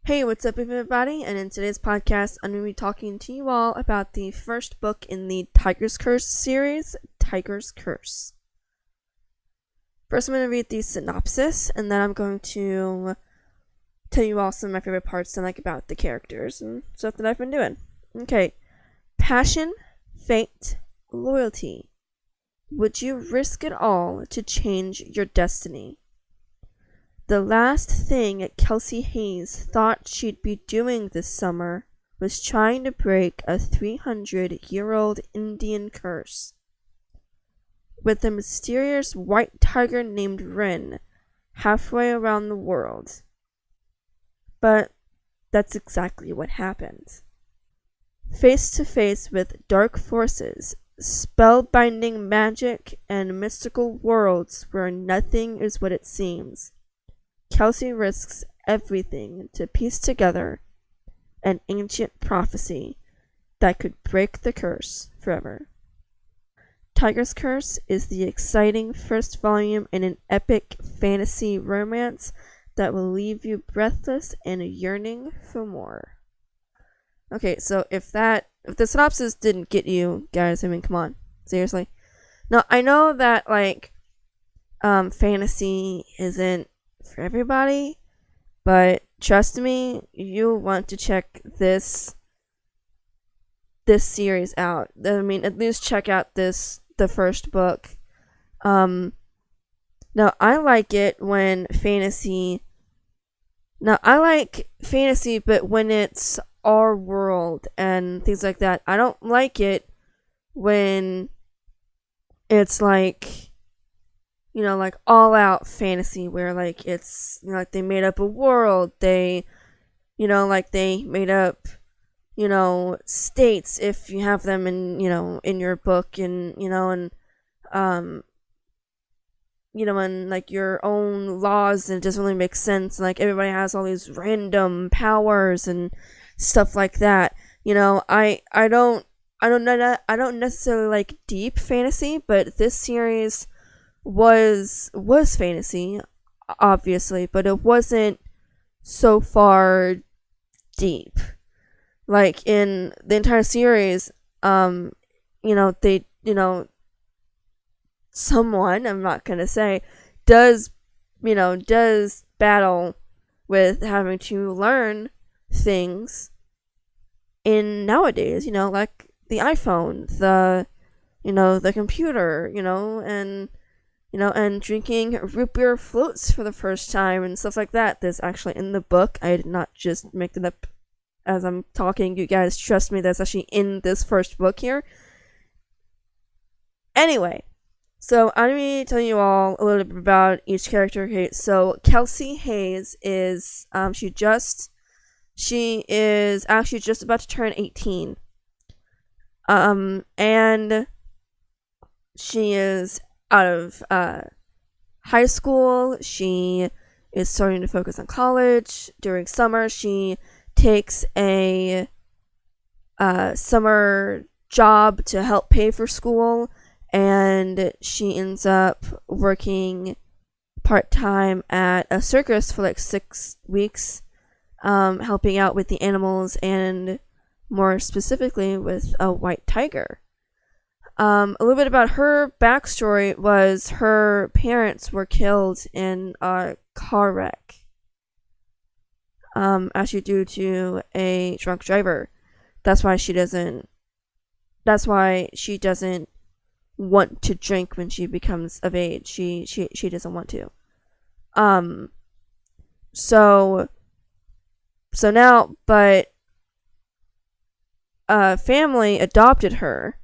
Hey, what's up, everybody? And in today's podcast, I'm going to be talking to you all about the first book in the Tiger's Curse series, Tiger's Curse. First, I'm going to read the synopsis, and then I'm going to tell you all some of my favorite parts I like about the characters and stuff that I've been doing. Okay. Passion, fate, loyalty. Would you risk it all to change your destiny? The last thing Kelsey Hayes thought she'd be doing this summer was trying to break a 300-year-old Indian curse. With a mysterious white tiger named Rin halfway around the world. But that's exactly what happened. Face to face with dark forces, spellbinding magic, and mystical worlds where nothing is what it seems, Kelsey risks everything to piece together an ancient prophecy that could break the curse forever. Tiger's Curse is the exciting first volume in an epic fantasy romance that will leave you breathless and yearning for more. Okay, so if the synopsis didn't get you guys, I mean, come on, seriously. Now, I know that, fantasy isn't for everybody, but trust me, you'll want to check this series out. I mean, at least check out the first book. Now I like it when fantasy. Now I like fantasy, but when it's our world and things like that. I don't like it when it's like all out fantasy where it's they made up a world, they they made up states if you have them in in your book, and and your own laws, and it doesn't really make sense, and everybody has all these random powers and stuff like that. I don't necessarily like deep fantasy, but this series was fantasy, obviously, but it wasn't so far deep. In the entire series, someone, I'm not gonna say, does battle with having to learn things in nowadays, like the iPhone, the computer, and drinking root beer floats for the first time and stuff like that. That's actually in the book. I did not just make it up as I'm talking. You guys trust me, that's actually in this first book here. Anyway, so I'm going to tell you all a little bit about each character. Okay, so Kelsey Hayes is, she is actually just about to turn 18. And she is out of high school. She is starting to focus on college. During summer, she takes a summer job to help pay for school, and she ends up working part-time at a circus for 6 weeks, helping out with the animals, and more specifically with a white tiger. A little bit about her backstory was her parents were killed in a car wreck, actually due to a drunk driver. That's why she doesn't want to drink when she becomes of age. She doesn't want to. So now, but family adopted her,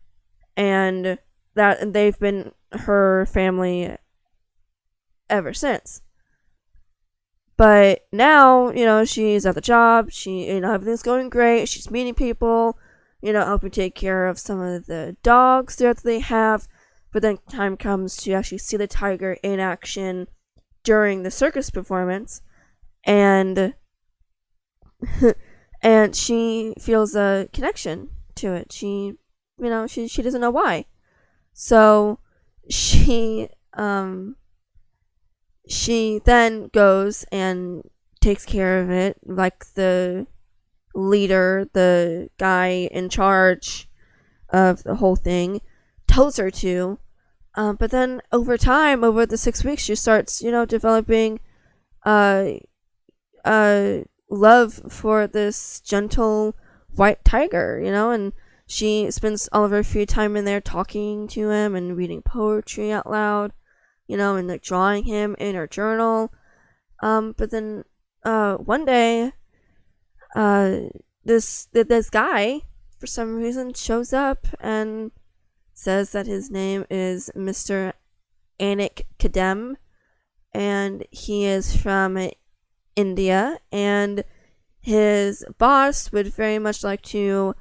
and they've been her family ever since. But now, she's at the job. She, everything's going great. She's meeting people, helping take care of some of the dogs that they have. But then time comes to actually see the tiger in action during the circus performance, and and she feels a connection to it. She doesn't know why. So she then goes and takes care of it, like the leader, the guy in charge of the whole thing, tells her to. But then over time, over the 6 weeks, she starts, developing love for this gentle white tiger, and she spends all of her free time in there talking to him and reading poetry out loud, and like drawing him in her journal. But then one day, this guy for some reason shows up and says that his name is Mr. Anik Kadem, and he is from India, and his boss would very much like to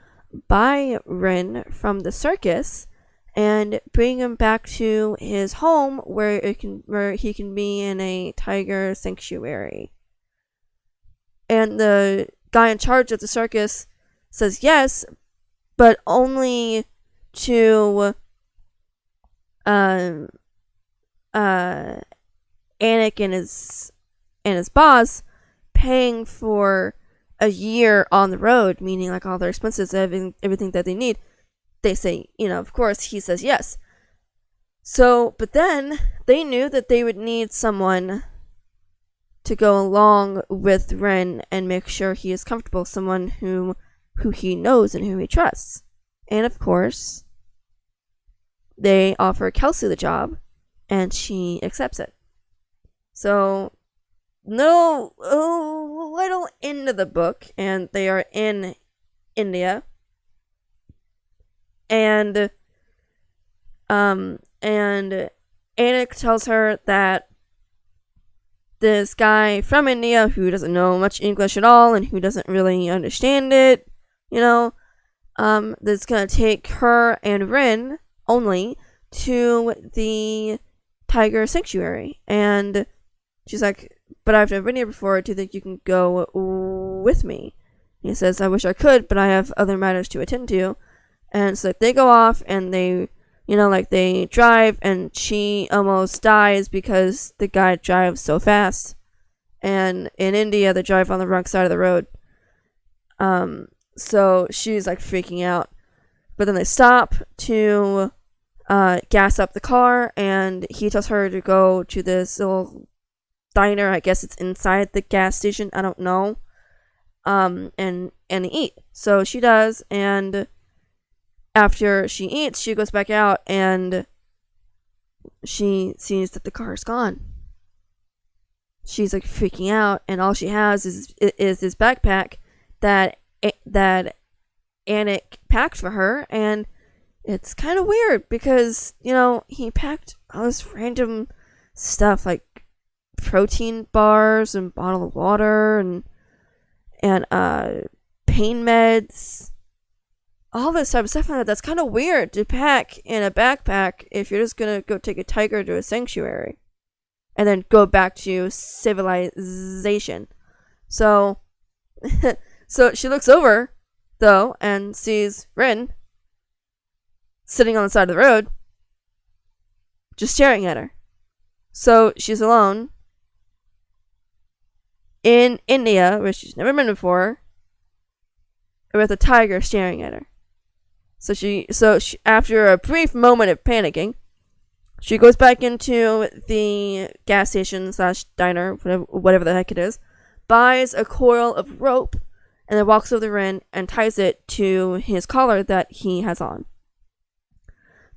buy Rin from the circus and bring him back to his home where he can be in a tiger sanctuary. And the guy in charge of the circus says yes, but only to Anik and his boss paying for a year on the road, meaning like all their expenses, everything that they need. They say, of course, he says yes. So, but then they knew that they would need someone to go along with Ren and make sure he is comfortable, someone who he knows and who he trusts. And of course, they offer Kelsey the job, and she accepts it. So, little into the book, and they are in India, and Anik tells her that this guy from India who doesn't know much English at all and who doesn't really understand it, that's gonna take her and Rin only to the tiger sanctuary. And she's like, but I've never been here before. Do you think you can go with me? He says, I wish I could, but I have other matters to attend to. And so they go off and they, they drive, and she almost dies because the guy drives so fast. And in India, they drive on the wrong side of the road. So she's like freaking out. But then they stop to gas up the car, and he tells her to go to this little diner. I guess it's inside the gas station. I don't know. And eat. So she does, and after she eats, she goes back out and she sees that the car is gone. She's like freaking out, and all she has is this backpack that Anik packed for her, and it's kind of weird because he packed all this random stuff like protein bars and bottled water and pain meds, all this type of stuff. That's kind of weird to pack in a backpack if you're just gonna go take a tiger to a sanctuary and then go back to civilization. So so she looks over though and sees Rin sitting on the side of the road just staring at her. So she's alone in India, where she's never been before, with a tiger staring at her. So she, after a brief moment of panicking, she goes back into the gas station / diner, whatever the heck it is, buys a coil of rope, and then walks over to Ren and ties it to his collar that he has on.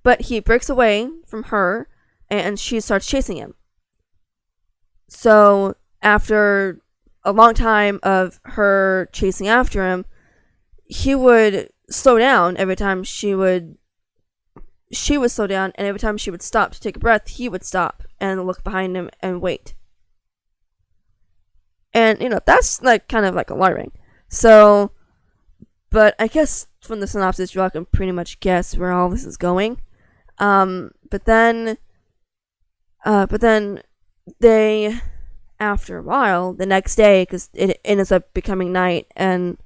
But he breaks away from her, and she starts chasing him. So after a long time of her chasing after him, he would slow down every time she would slow down, and every time she would stop to take a breath, he would stop and look behind him and wait. And that's like kind of like alarming. So, but I guess from the synopsis, y'all can pretty much guess where all this is going. But then they, after a while, the next day, because it ends up becoming night, and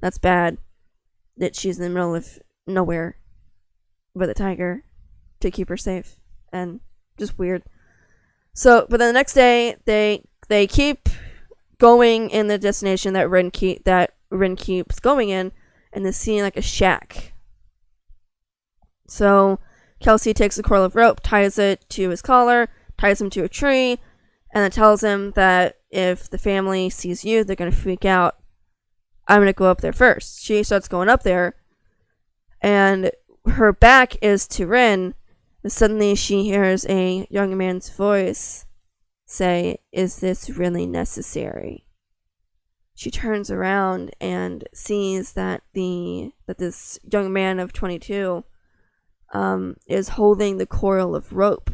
that's bad, that she's in the middle of nowhere with a tiger to keep her safe, and just weird. So, but then the next day, they keep going in the destination that Rin keeps going in, and they're seeing like a shack. So Kelsey takes a coil of rope, ties it to his collar, ties him to a tree, and then tells him that if the family sees you, they're gonna freak out. I'm gonna go up there first. She starts going up there, and her back is to Rin, and suddenly she hears a young man's voice say, "Is this really necessary?" She turns around and sees that this young man of 22 is holding the coil of rope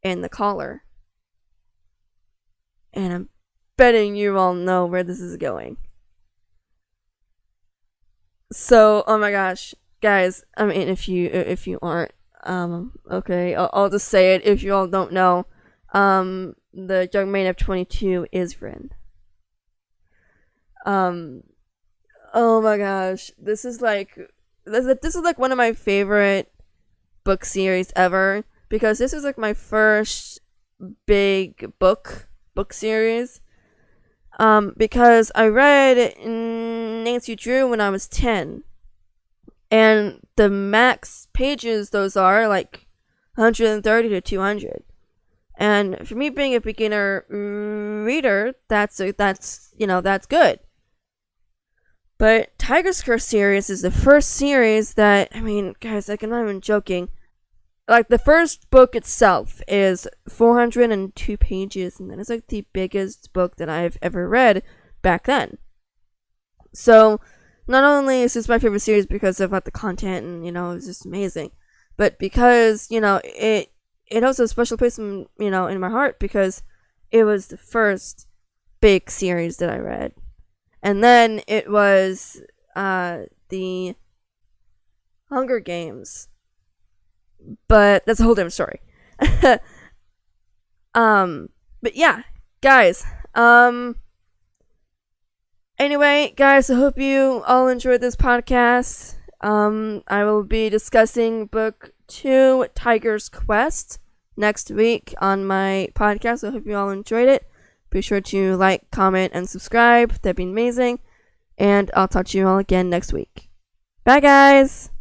and the collar. And I'm betting you all know where this is going. So, oh my gosh, guys, I mean, if you aren't, okay, I'll just say it. If you all don't know, the young man of 22 is Rin. Oh my gosh, this is like one of my favorite book series ever, because this is like my first big book series. Because I read Nancy Drew when I was 10, and the max pages those are like 130 to 200. And for me being a beginner reader, that's good. But Tiger's Curse series is the first series that, I mean, guys, like, I'm not even joking. Like, the first book itself is 402 pages, and that is like the biggest book that I've ever read back then. So, not only is this my favorite series because of like the content and, it's just amazing, but because, it holds a special place in my heart because it was the first big series that I read. And then it was the Hunger Games. But that's a whole different story. But yeah, guys. Anyway, guys, I hope you all enjoyed this podcast. I will be discussing book 2, Tiger's Quest, next week on my podcast. I hope you all enjoyed it. Be sure to like, comment, and subscribe. That'd be amazing. And I'll talk to you all again next week. Bye, guys!